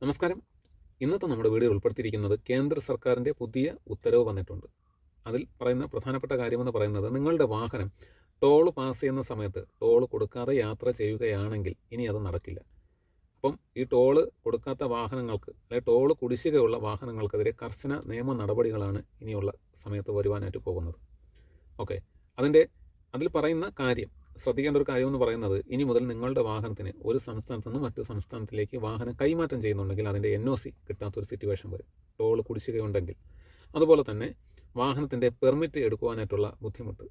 നമസ്കാരം. ഇന്നത്തെ നമ്മുടെ വീഡിയോയിൽ ഉൾപ്പെടുത്തിയിരിക്കുന്നത് കേന്ദ്ര സർക്കാരിൻ്റെ പുതിയ ഉത്തരവ് വന്നിട്ടുണ്ട്. അതിൽ പറയുന്ന പ്രധാനപ്പെട്ട കാര്യമെന്ന് പറയുന്നത്, നിങ്ങളുടെ വാഹനം ടോൾ പാസ് ചെയ്യുന്ന സമയത്ത് ടോൾ കൊടുക്കാതെ യാത്ര ചെയ്യുകയാണെങ്കിൽ ഇനി അത് നടക്കില്ല. അപ്പം ഈ ടോള് കൊടുക്കാത്ത വാഹനങ്ങൾക്ക്, അല്ലെങ്കിൽ ടോള് കുടിശ്ശികയുള്ള വാഹനങ്ങൾക്കെതിരെ കർശന നിയമ നടപടികളാണ് ഇനിയുള്ള സമയത്ത് വരുവാനായിട്ട് പോകുന്നത്. ഓക്കെ, അതിൽ പറയുന്ന കാര്യം, ശ്രദ്ധിക്കേണ്ട ഒരു കാര്യമെന്ന് പറയുന്നത്, ഇനി മുതൽ നിങ്ങളുടെ വാഹനത്തിന് ഒരു സംസ്ഥാനത്ത് നിന്ന് മറ്റു സംസ്ഥാനത്തിലേക്ക് വാഹനം കൈമാറ്റം ചെയ്യുന്നുണ്ടെങ്കിൽ അതിൻ്റെ NOC കിട്ടാത്തൊരു സിറ്റുവേഷൻ വരും, ടോൾ കുടിശ്ശികയുണ്ടെങ്കിൽ. അതുപോലെ തന്നെ വാഹനത്തിൻ്റെ പെർമിറ്റ് എടുക്കുവാനായിട്ടുള്ള ബുദ്ധിമുട്ട്,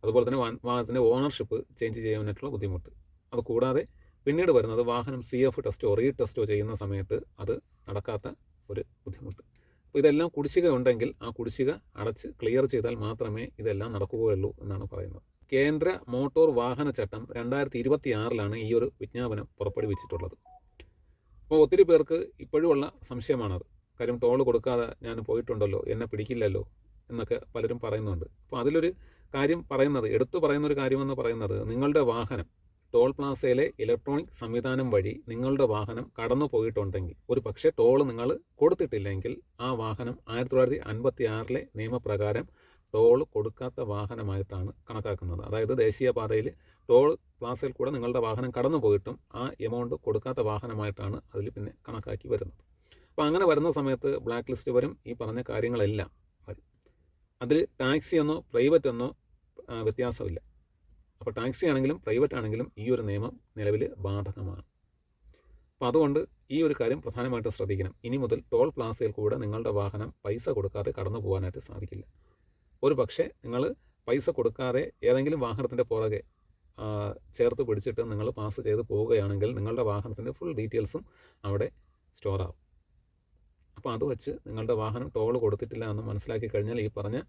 അതുപോലെ തന്നെ വാഹനത്തിൻ്റെ ഓണർഷിപ്പ് ചേഞ്ച് ചെയ്യാനായിട്ടുള്ള ബുദ്ധിമുട്ട്. അതുകൂടാതെ പിന്നീട് വരുന്നത് വാഹനം CF ടെസ്റ്റോ റീടെസ്റ്റോ ചെയ്യുന്ന സമയത്ത് അത് നടക്കാത്ത ഒരു ബുദ്ധിമുട്ട്. അപ്പോൾ ഇതെല്ലാം കുടിശ്ശിക ഉണ്ടെങ്കിൽ ആ കുടിശ്ശിക അടച്ച് ക്ലിയർ ചെയ്താൽ മാത്രമേ ഇതെല്ലാം നടക്കുകയുള്ളൂ എന്നാണ് പറയുന്നത്. കേന്ദ്ര മോട്ടോർ വാഹന ചട്ടം 2026 ഈ ഒരു വിജ്ഞാപനം പുറപ്പെടുവിച്ചിട്ടുള്ളത്. അപ്പോൾ ഒത്തിരി പേർക്ക് ഇപ്പോഴുമുള്ള സംശയമാണത്. കാര്യം ടോൾ കൊടുക്കാതെ ഞാൻ പോയിട്ടുണ്ടല്ലോ, എന്നെ പിടിക്കില്ലല്ലോ എന്നൊക്കെ പലരും പറയുന്നുണ്ട്. അപ്പോൾ അതിലൊരു കാര്യം പറയുന്നത്, എടുത്തു പറയുന്നൊരു കാര്യമെന്ന് പറയുന്നത്, നിങ്ങളുടെ വാഹനം ടോൾ പ്ലാസയിലെ ഇലക്ട്രോണിക് സംവിധാനം വഴി നിങ്ങളുടെ വാഹനം കടന്നു പോയിട്ടുണ്ടെങ്കിൽ, ഒരു പക്ഷേ ടോൾ നിങ്ങൾ കൊടുത്തിട്ടില്ലെങ്കിൽ, ആ വാഹനം 1956 നിയമപ്രകാരം ടോൾ കൊടുക്കാത്ത വാഹനമായിട്ടാണ് കണക്കാക്കുന്നത്. അതായത് ദേശീയപാതയിൽ ടോൾ പ്ലാസയിൽ കൂടെ നിങ്ങളുടെ വാഹനം കടന്നു പോയിട്ടും ആ എമൗണ്ട് കൊടുക്കാത്ത വാഹനമായിട്ടാണ് അതിൽ പിന്നെ കണക്കാക്കി വരുന്നത്. അപ്പോൾ അങ്ങനെ വരുന്ന സമയത്ത് ബ്ലാക്ക് ലിസ്റ്റ് വരും, ഈ പറഞ്ഞ കാര്യങ്ങളെല്ലാം വരും. അതിൽ ടാക്സി എന്നോ പ്രൈവറ്റ് എന്നോ വ്യത്യാസമില്ല. അപ്പോൾ ടാക്സി ആണെങ്കിലും പ്രൈവറ്റ് ആണെങ്കിലും ഈ ഒരു നിയമം നിലവിൽ ബാധകമാണ്. അപ്പോൾ അതുകൊണ്ട് ഈ ഒരു കാര്യം പ്രധാനമായിട്ടും ശ്രദ്ധിക്കണം. ഇനി മുതൽ ടോൾ പ്ലാസയിൽ കൂടെ നിങ്ങളുടെ വാഹനം പൈസ കൊടുക്കാതെ കടന്നു പോകാനായിട്ട് സാധിക്കില്ല. ഒരു പക്ഷേ നിങ്ങൾ പൈസ കൊടുക്കാതെ ഏതെങ്കിലും വാഹനത്തിൻ്റെ പുറകെ ചേർത്ത് പിടിച്ചിട്ട് നിങ്ങൾ പാസ് ചെയ്ത് പോവുകയാണെങ്കിൽ നിങ്ങളുടെ വാഹനത്തിൻ്റെ ഫുൾ ഡീറ്റെയിൽസും അവിടെ സ്റ്റോർ ആവും. അപ്പോൾ അത് വെച്ച് നിങ്ങളുടെ വാഹനം ടോൾ കൊടുത്തിട്ടില്ല എന്ന് മനസ്സിലാക്കി കഴിഞ്ഞാൽ ഈ പറഞ്ഞ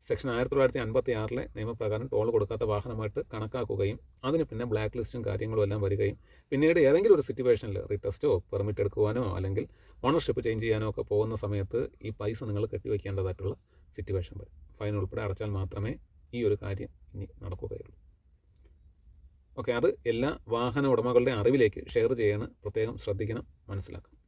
സെക്ഷൻ 1956 നിയമപ്രകാരം ടോൾ കൊടുക്കാത്ത വാഹനമായിട്ട് കണക്കാക്കുകയും അതിന് പിന്നെ ബ്ലാക്ക് ലിസ്റ്റും കാര്യങ്ങളും എല്ലാം വരികയും പിന്നീട് ഏതെങ്കിലും ഒരു സിറ്റുവേഷനിൽ റീടെസ്റ്റോ പെർമിറ്റ് എടുക്കുവാനോ അല്ലെങ്കിൽ ഓണർഷിപ്പ് ചേഞ്ച് ചെയ്യാനോ ഒക്കെ പോകുന്ന സമയത്ത് ഈ പൈസ നിങ്ങൾ കെട്ടിവയ്ക്കേണ്ടതായിട്ടുള്ള സിറ്റുവേഷൻ വരും. ഫൈൻ ഉൾപ്പെടെ അടച്ചാൽ മാത്രമേ ഈ ഒരു കാര്യം ഇനി നടക്കുകയുള്ളൂ. ഓക്കെ, അത് എല്ലാ വാഹന ഉടമകളുടെ അറിവിലേക്ക് ഷെയർ ചെയ്യണം. പ്രത്യേകം ശ്രദ്ധിക്കണം, മനസ്സിലാക്കണം.